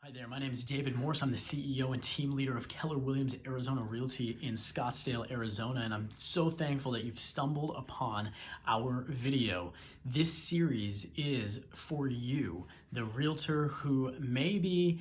Hi there, my name is David Morse. I'm the CEO and team leader of Keller Williams Arizona Realty in Scottsdale, Arizona, and I'm so thankful that you've stumbled upon our video. This series is for you, the realtor who may be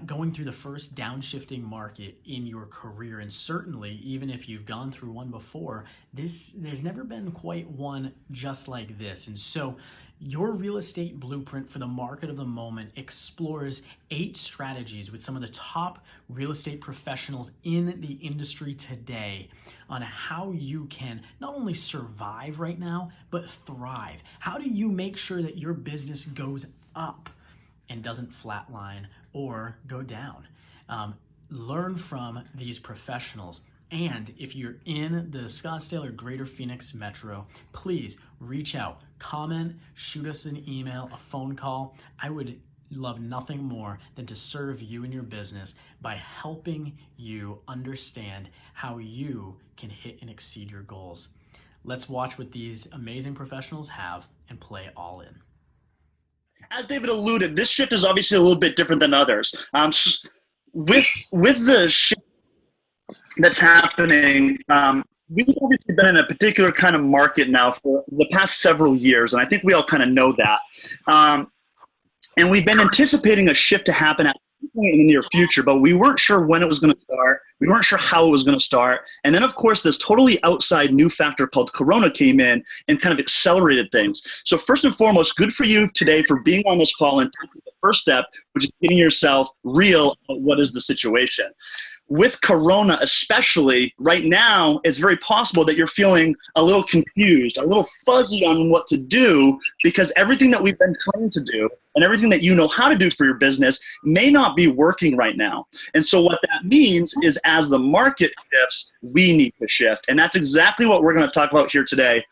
going through the first downshifting market in your career, and certainly, even if you've gone through one before, there's never been quite one just like this. And so your real estate blueprint for the market of the moment explores 8 strategies with some of the top real estate professionals in the industry today on how you can not only survive right now, but thrive. How do you make sure that your business goes up and doesn't flatline or go down? Learn from these professionals. And if you're in the Scottsdale or Greater Phoenix Metro, please reach out, comment, shoot us an email, a phone call. I would love nothing more than to serve you and your business by helping you understand how you can hit and exceed your goals. Let's watch what these amazing professionals have and play all in. As David alluded, this shift is obviously a little bit different than others. With the shift that's happening, we've obviously been in a particular kind of market now for the past several years, and I think we all kind of know that. And we've been anticipating a shift to happen at some point in the near future, but we weren't sure when it was going to start. We weren't sure how it was going to start. And then, of course, this totally outside new factor called Corona came in and kind of accelerated things. So first and foremost, good for you today for being on this call and taking the first step, which is getting yourself real about what is the situation. With Corona especially, right now, it's very possible that you're feeling a little confused, a little fuzzy on what to do, because everything that we've been trained to do and everything that you know how to do for your business may not be working right now. And so what that means is as the market shifts, we need to shift. And that's exactly what we're going to talk about here today.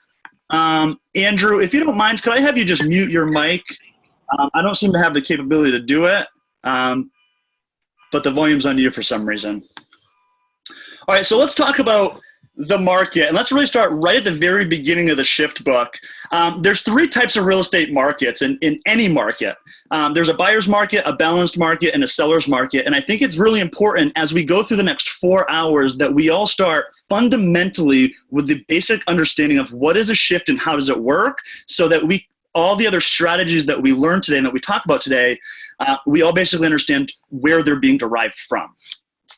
Andrew, if you don't mind, could I have you just mute your mic? I don't seem to have the capability to do it. But the volume's on you for some reason. All right, so let's talk about the market, and let's really start right at the very beginning of the shift book. There's 3 types of real estate markets in any market. There's a buyer's market, a balanced market, and a seller's market, and I think it's really important as we go through the next 4 hours that we all start fundamentally with the basic understanding of what is a shift and how does it work, so that all the other strategies that we learned today and that we talk about today, we all basically understand where they're being derived from.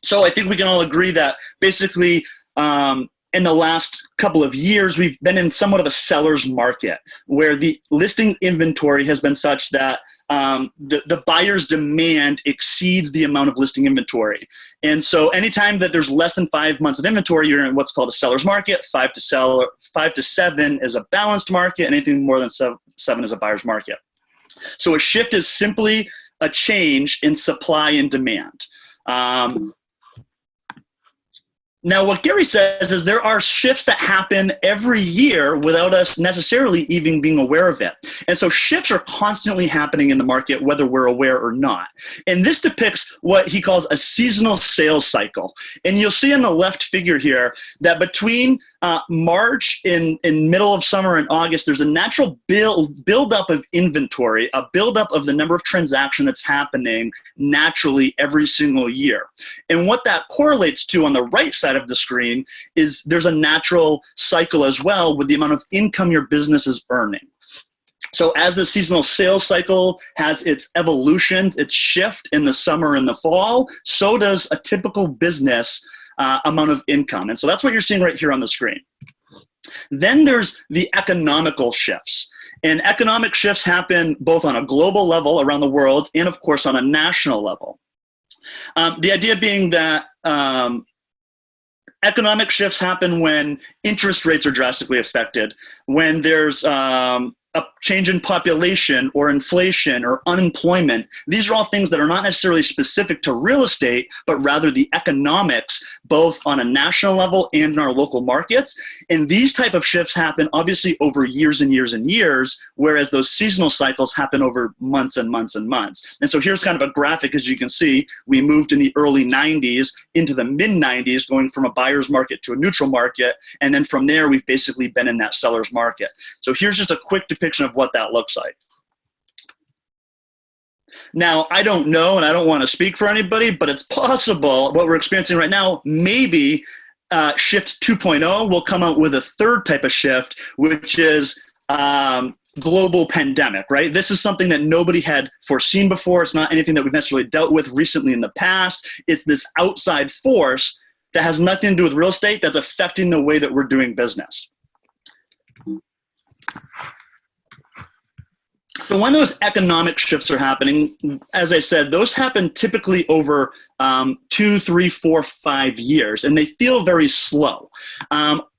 So I think we can all agree that basically in the last couple of years, we've been in somewhat of a seller's market where the listing inventory has been such that the buyer's demand exceeds the amount of listing inventory. And so anytime that there's less than 5 months of inventory, you're in what's called a seller's market. 5 to 7 is a balanced market, and anything more than 7 is a buyer's market. So a shift is simply a change in supply and demand. Now, what Gary says is there are shifts that happen every year without us necessarily even being aware of it. And so shifts are constantly happening in the market, whether we're aware or not. And this depicts what he calls a seasonal sales cycle. And you'll see in the left figure here that between March in middle of summer and August, there's a natural build-up of inventory, a build-up of the number of transactions that's happening naturally every single year. And what that correlates to on the right side of the screen is there's a natural cycle as well with the amount of income your business is earning. So as the seasonal sales cycle has its evolutions, its shift in the summer and the fall, so does a typical business amount of income. And so that's what you're seeing right here on the screen. Then there's the economical shifts. And economic shifts happen both on a global level around the world and, of course, on a national level. The idea being that economic shifts happen when interest rates are drastically affected, when there's a change in population or inflation or unemployment. These are all things that are not necessarily specific to real estate, but rather the economics, both on a national level and in our local markets. And these type of shifts happen obviously over years and years and years, whereas those seasonal cycles happen over months and months and months. And so here's kind of a graphic. As you can see, we moved in the early 90s into the mid 90s, going from a buyer's market to a neutral market. And then from there, we've basically been in that seller's market. So here's just a quick depiction of what that looks like. Now, I don't know, and I don't want to speak for anybody, but it's possible what we're experiencing right now, maybe Shift 2.0 will come out with a third type of shift, which is global pandemic, right? This is something that nobody had foreseen before. It's not anything that we've necessarily dealt with recently in the past. It's this outside force that has nothing to do with real estate that's affecting the way that we're doing business. So when those economic shifts are happening, as I said, those happen typically over 2, 3, 4, 5 years, and they feel very slow.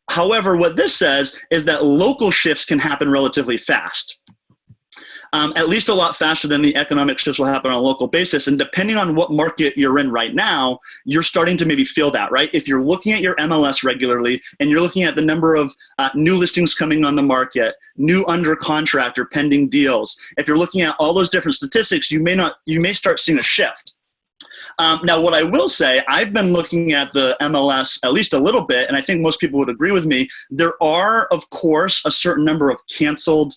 However, what this says is that local shifts can happen relatively fast. At least a lot faster than the economic shifts will happen on a local basis. And depending on what market you're in right now, you're starting to maybe feel that, right? If you're looking at your MLS regularly and you're looking at the number of new listings coming on the market, new under contract or pending deals, if you're looking at all those different statistics, you may start seeing a shift. Now, what I will say, I've been looking at the MLS at least a little bit, and I think most people would agree with me. There are, of course, a certain number of canceled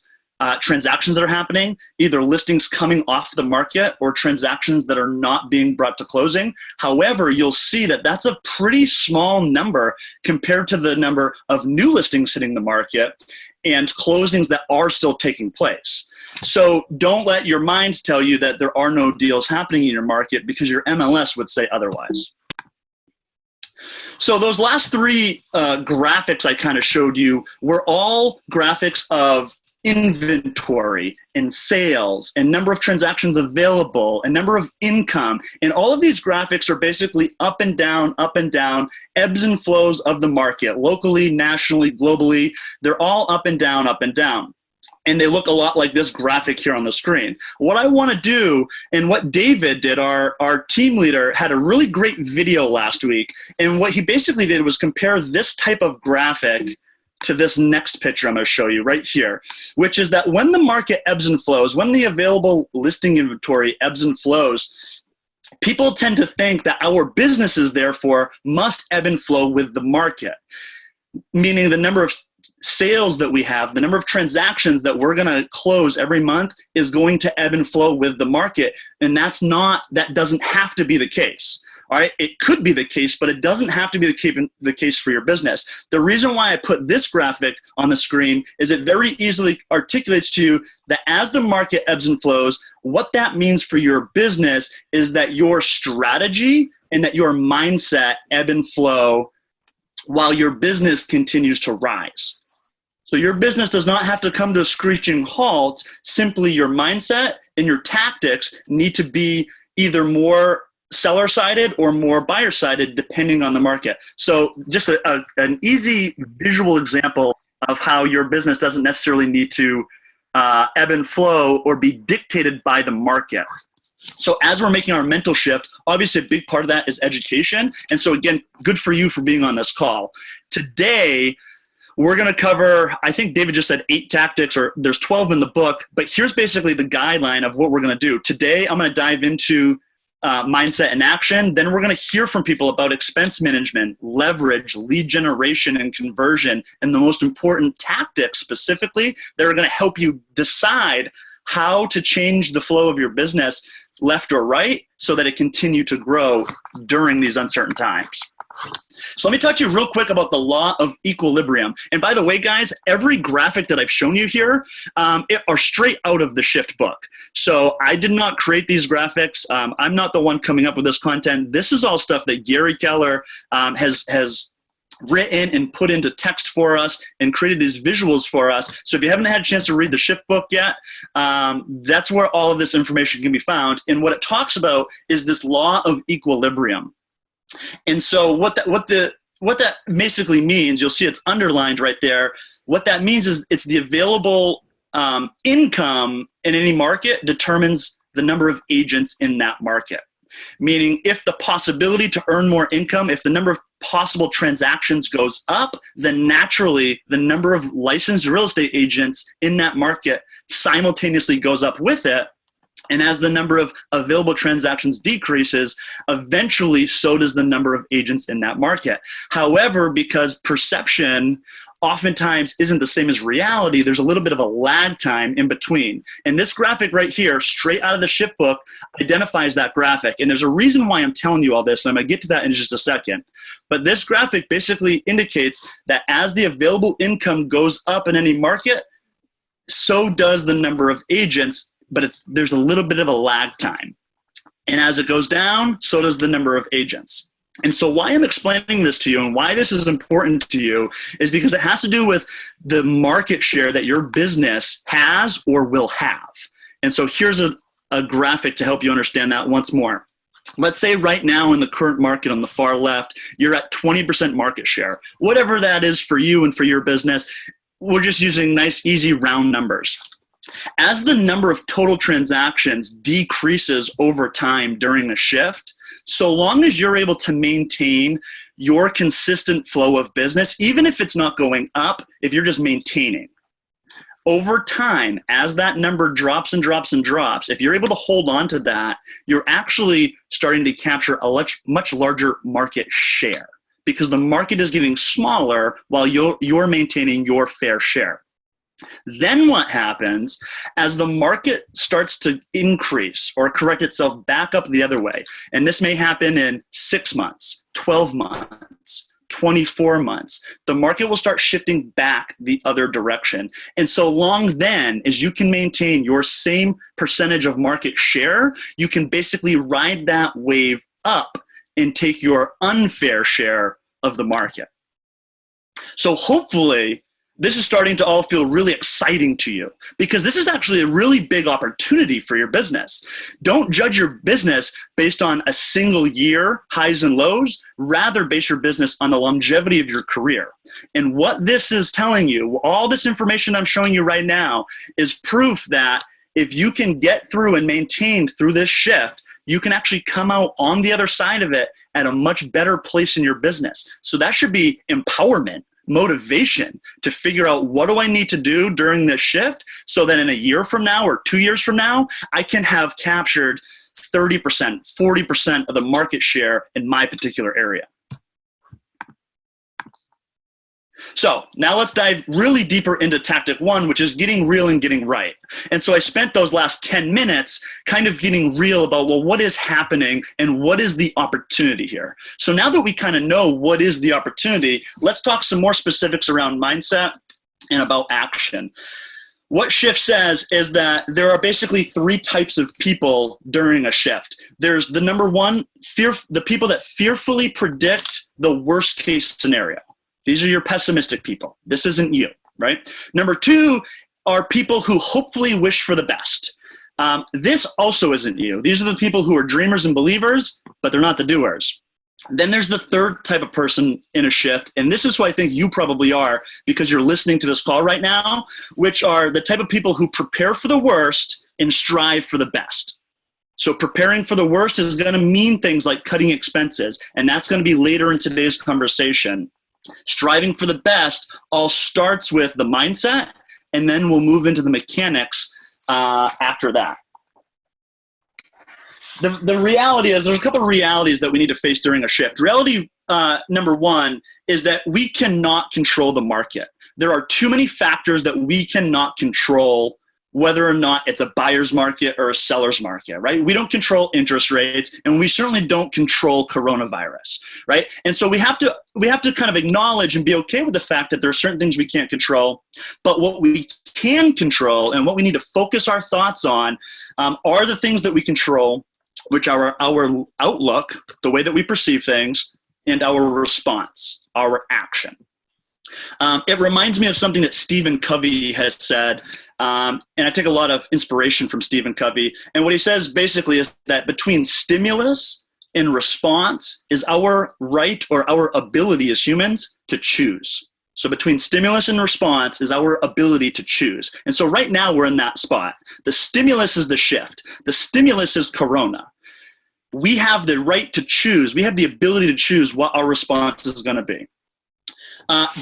transactions that are happening, either listings coming off the market or transactions that are not being brought to closing. However, you'll see that that's a pretty small number compared to the number of new listings hitting the market and closings that are still taking place. So don't let your minds tell you that there are no deals happening in your market, because your MLS would say otherwise. So those last three graphics I kind of showed you were all graphics of inventory and sales and number of transactions available and number of income. And all of these graphics are basically up and down, ebbs and flows of the market, locally, nationally, globally. They're all up and down, up and down. And they look a lot like this graphic here on the screen. What I want to do, and what David did, our team leader, had a really great video last week. And what he basically did was compare this type of graphic to this next picture I'm going to show you right here, which is that when the market ebbs and flows, when the available listing inventory ebbs and flows, people tend to think that our businesses, therefore, must ebb and flow with the market, meaning the number of sales that we have, the number of transactions that we're going to close every month is going to ebb and flow with the market. And that doesn't have to be the case. All right, it could be the case, but it doesn't have to be the case for your business. The reason why I put this graphic on the screen is it very easily articulates to you that as the market ebbs and flows, what that means for your business is that your strategy and that your mindset ebb and flow while your business continues to rise. So your business does not have to come to a screeching halt. Simply your mindset and your tactics need to be either more seller-sided or more buyer-sided, depending on the market. So just an easy visual example of how your business doesn't necessarily need to ebb and flow or be dictated by the market. So as we're making our mental shift, obviously a big part of that is education. And so again, good for you for being on this call. Today, we're going to cover, I think David just said 8 tactics, or there's 12 in the book, but here's basically the guideline of what we're going to do. Today, I'm going to dive into mindset and action. Then we're going to hear from people about expense management, leverage, lead generation, and conversion, and the most important tactics specifically that are going to help you decide how to change the flow of your business left or right so that it continue to grow during these uncertain times. So let me talk to you real quick about the law of equilibrium. And by the way, guys, every graphic that I've shown you here are straight out of the Shift book. So I did not create these graphics. I'm not the one coming up with this content. This is all stuff that Gary Keller has written and put into text for us and created these visuals for us. So if you haven't had a chance to read the Shift book yet, that's where all of this information can be found. And what it talks about is this law of equilibrium. And so what that basically means, you'll see it's underlined right there. What that means is it's the available income in any market determines the number of agents in that market. Meaning if the possibility to earn more income, if the number of possible transactions goes up, then naturally the number of licensed real estate agents in that market simultaneously goes up with it. And as the number of available transactions decreases, eventually so does the number of agents in that market. However, because perception oftentimes isn't the same as reality, there's a little bit of a lag time in between. And this graphic right here, straight out of the shift book, identifies that graphic. And there's a reason why I'm telling you all this, and I'm going to get to that in just a second. But this graphic basically indicates that as the available income goes up in any market, so does the number of agents, but there's a little bit of a lag time. And as it goes down, so does the number of agents. And so why I'm explaining this to you and why this is important to you is because it has to do with the market share that your business has or will have. And so here's a graphic to help you understand that once more. Let's say right now in the current market on the far left, you're at 20% market share. Whatever that is for you and for your business, we're just using nice, easy, round numbers. As the number of total transactions decreases over time during a shift, so long as you're able to maintain your consistent flow of business, even if it's not going up, if you're just maintaining, over time, as that number drops and drops and drops, if you're able to hold on to that, you're actually starting to capture a much larger market share because the market is getting smaller while you're maintaining your fair share. Then what happens as the market starts to increase or correct itself back up the other way, and this may happen in 6 months, 12 months, 24 months, the market will start shifting back the other direction. And so long then as you can maintain your same percentage of market share, you can basically ride that wave up and take your unfair share of the market. So hopefully this is starting to all feel really exciting to you because this is actually a really big opportunity for your business. Don't judge your business based on a single year, highs and lows. Rather, base your business on the longevity of your career. And what this is telling you, all this information I'm showing you right now, is proof that if you can get through and maintain through this shift, you can actually come out on the other side of it at a much better place in your business. So that should be empowerment, motivation to figure out what do I need to do during this shift so that in a year from now or 2 years from now, I can have captured 30%, 40% of the market share in my particular area. So now let's dive really deeper into tactic 1, which is getting real and getting right. And so I spent those last 10 minutes kind of getting real about, well, what is happening and what is the opportunity here? So now that we kind of know what is the opportunity, let's talk some more specifics around mindset and about action. What shift says is that there are basically 3 types of people during a shift. There's the number 1, the people that fearfully predict the worst case scenario. These are your pessimistic people. This isn't you, right? Number 2 are people who hopefully wish for the best. This also isn't you. These are the people who are dreamers and believers, but they're not the doers. Then there's the 3rd type of person in a shift, and this is who I think you probably are because you're listening to this call right now, which are the type of people who prepare for the worst and strive for the best. So preparing for the worst is going to mean things like cutting expenses, and that's going to be later in today's conversation. Striving for the best all starts with the mindset, and then we'll move into the mechanics after that. The reality is there's a couple of realities that we need to face during a shift. Reality number 1 is that we cannot control the market. There are too many factors that we cannot control, whether or not it's a buyer's market or a seller's market, right? We don't control interest rates, and we certainly don't control coronavirus, right? And so we have to kind of acknowledge and be okay with the fact that there are certain things we can't control, but what we can control and what we need to focus our thoughts on are the things that we control, which are our outlook, the way that we perceive things, and our response, our action. It reminds me of something that Stephen Covey has said, and I take a lot of inspiration from Stephen Covey. And what he says basically is that between stimulus and response is our right or our ability as humans to choose. So between stimulus and response is our ability to choose. And so right now we're in that spot. The stimulus is the shift. The stimulus is Corona. We have the right to choose. We have the ability to choose what our response is going to be.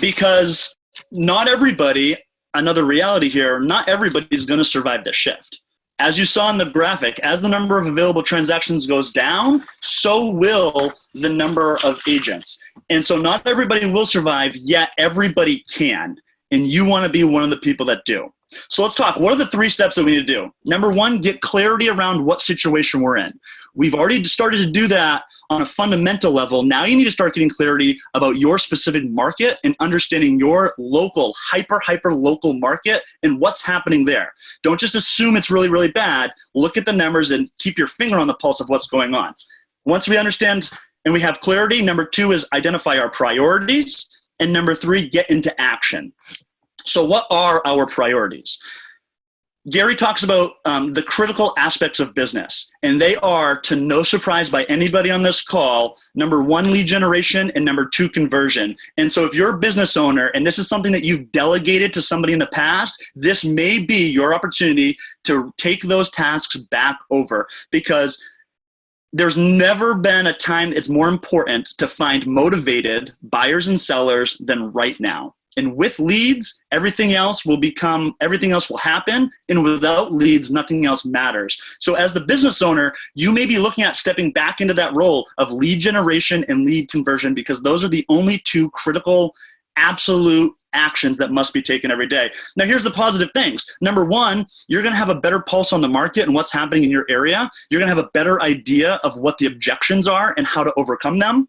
Because not everybody, another reality here, not everybody is going to survive the shift. As you saw in the graphic, as the number of available transactions goes down, so will the number of agents. And so not everybody will survive, yet everybody can. And you want to be one of the people that do. So let's talk. What are the 3 steps that we need to do? Number 1, get clarity around what situation we're in. We've already started to do that on a fundamental level. Now you need to start getting clarity about your specific market and understanding your local, hyper local market and what's happening there. Don't just assume it's really, really bad. Look at the numbers and keep your finger on the pulse of what's going on. Once we understand and we have clarity, number 2 is identify our priorities. And number 3, get into action. So what are our priorities? Gary talks about the critical aspects of business, and they are, to no surprise by anybody on this call, number 1, lead generation, and number 2, conversion. And so if you're a business owner and this is something that you've delegated to somebody in the past, this may be your opportunity to take those tasks back over, because there's never been a time it's more important to find motivated buyers and sellers than right now. And with leads, everything else will happen. And without leads, nothing else matters. So as the business owner, you may be looking at stepping back into that role of lead generation and lead conversion, because those are the only 2 critical, absolute actions that must be taken every day. Now, here's the positive things. Number 1, you're going to have a better pulse on the market and what's happening in your area. You're going to have a better idea of what the objections are and how to overcome them.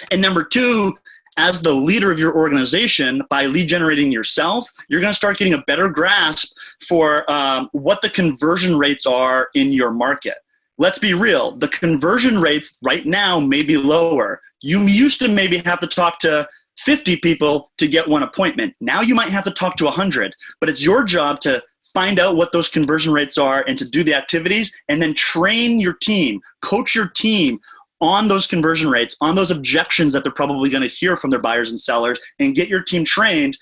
And number 2, as the leader of your organization, by lead generating yourself, you're going to start getting a better grasp for what the conversion rates are in your market. Let's be real. The conversion rates right now may be lower. You used to maybe have to talk to 50 people to get 1 appointment. Now you might have to talk to 100, but it's your job to find out what those conversion rates are and to do the activities, and then train your team, coach your team on those conversion rates, on those objections that they're probably going to hear from their buyers and sellers, and get your team trained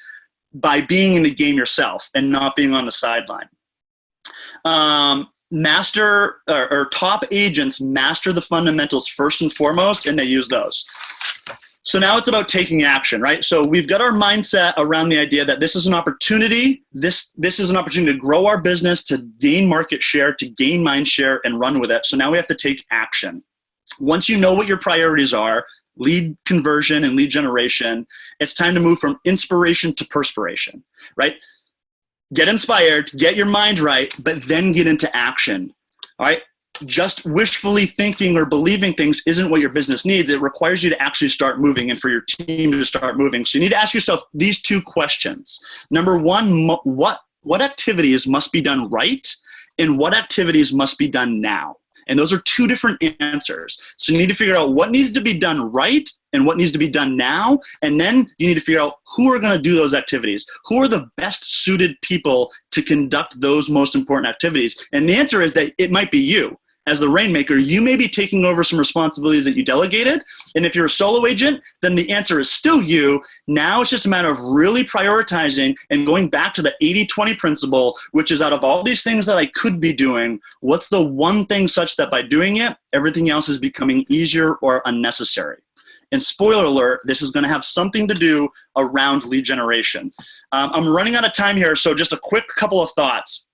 by being in the game yourself and not being on the sideline. Top agents master the fundamentals first and foremost, and they use those. So now it's about taking action, right? So we've got our mindset around the idea that this is an opportunity. This is an opportunity to grow our business, to gain market share, to gain mind share, and run with it. So now we have to take action. Once you know what your priorities are, lead conversion and lead generation, it's time to move from inspiration to perspiration, right? Get inspired, get your mind right, but then get into action, all right? Just wishfully thinking or believing things isn't what your business needs. It requires you to actually start moving and for your team to start moving. So you need to ask yourself these 2 questions. Number 1, what activities must be done right, and what activities must be done now? And those are 2 different answers. So you need to figure out what needs to be done right and what needs to be done now. And then you need to figure out who are going to do those activities. Who are the best suited people to conduct those most important activities? And the answer is that it might be you. As the rainmaker, you may be taking over some responsibilities that you delegated. And if you're a solo agent, then the answer is still you. Now it's just a matter of really prioritizing and going back to the 80-20 principle, which is, out of all these things that I could be doing, what's the one thing such that by doing it, everything else is becoming easier or unnecessary? And spoiler alert, this is going to have something to do around lead generation. I'm running out of time here, so just a quick couple of thoughts.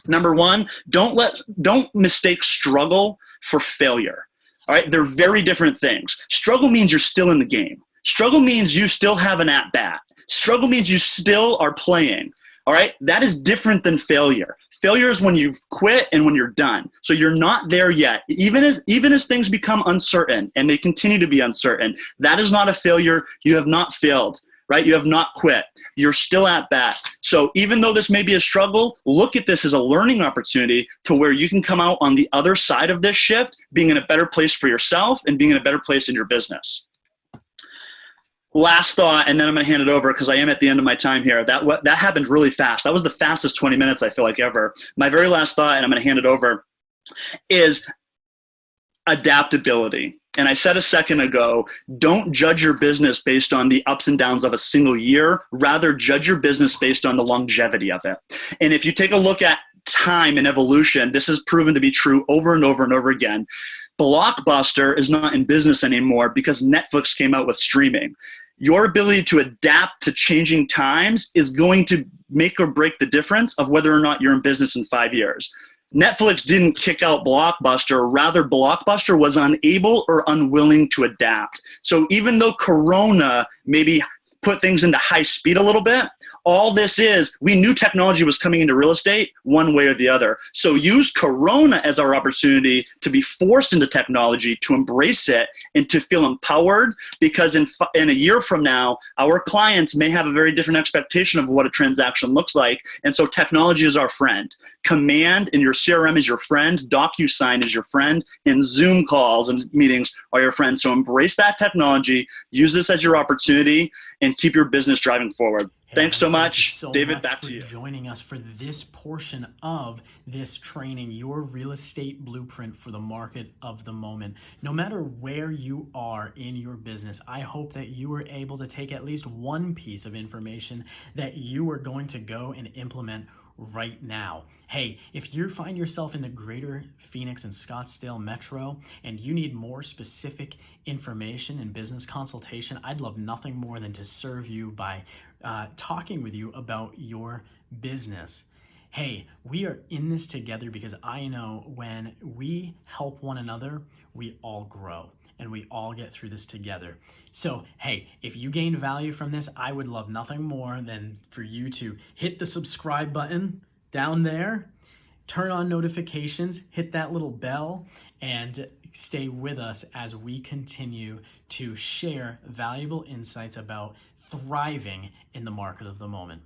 Number 1, don't mistake struggle for failure. All right, they're very different things. Struggle means you're still in the game. Struggle means you still have an at bat. Struggle means you still are playing. All right, that is different than failure. Failure is when you've quit and when you're done. So you're not there yet. Even as things become uncertain, and they continue to be uncertain, that is not a failure. You have not failed. Right? You have not quit. You're still at bat. So even though this may be a struggle, look at this as a learning opportunity to where you can come out on the other side of this shift, being in a better place for yourself and being in a better place in your business. Last thought, and then I'm going to hand it over because I am at the end of my time here. That happened really fast. That was the fastest 20 minutes I feel like ever. My very last thought, and I'm going to hand it over, is adaptability. And I said a second ago, don't judge your business based on the ups and downs of a single year. Rather, judge your business based on the longevity of it. And if you take a look at time and evolution, this has proven to be true over and over and over again. Blockbuster is not in business anymore because Netflix came out with streaming. Your ability to adapt to changing times is going to make or break the difference of whether or not you're in business in 5 years. Netflix didn't kick out Blockbuster. Rather, Blockbuster was unable or unwilling to adapt. So even though Corona maybe put things into high speed a little bit, all this is, we knew technology was coming into real estate one way or the other. So use Corona as our opportunity to be forced into technology, to embrace it, and to feel empowered, because in a year from now, our clients may have a very different expectation of what a transaction looks like. And so technology is our friend. Command in your CRM is your friend. DocuSign is your friend. And Zoom calls and meetings are your friend. So embrace that technology. Use this as your opportunity and keep your business driving forward. Thanks so much. David, back to you. Joining us for this portion of this training, your real estate blueprint for the market of the moment. No matter where you are in your business, I hope that you were able to take at least one piece of information that you are going to go and implement right now. Hey, if you find yourself in the greater Phoenix and Scottsdale metro and you need more specific information and business consultation, I'd love nothing more than to serve you by talking with you about your business. Hey, we are in this together because I know when we help one another, we all grow and we all get through this together. So, hey, if you gained value from this, I would love nothing more than for you to hit the subscribe button down there, turn on notifications, hit that little bell, and stay with us as we continue to share valuable insights about thriving in the market of the moment.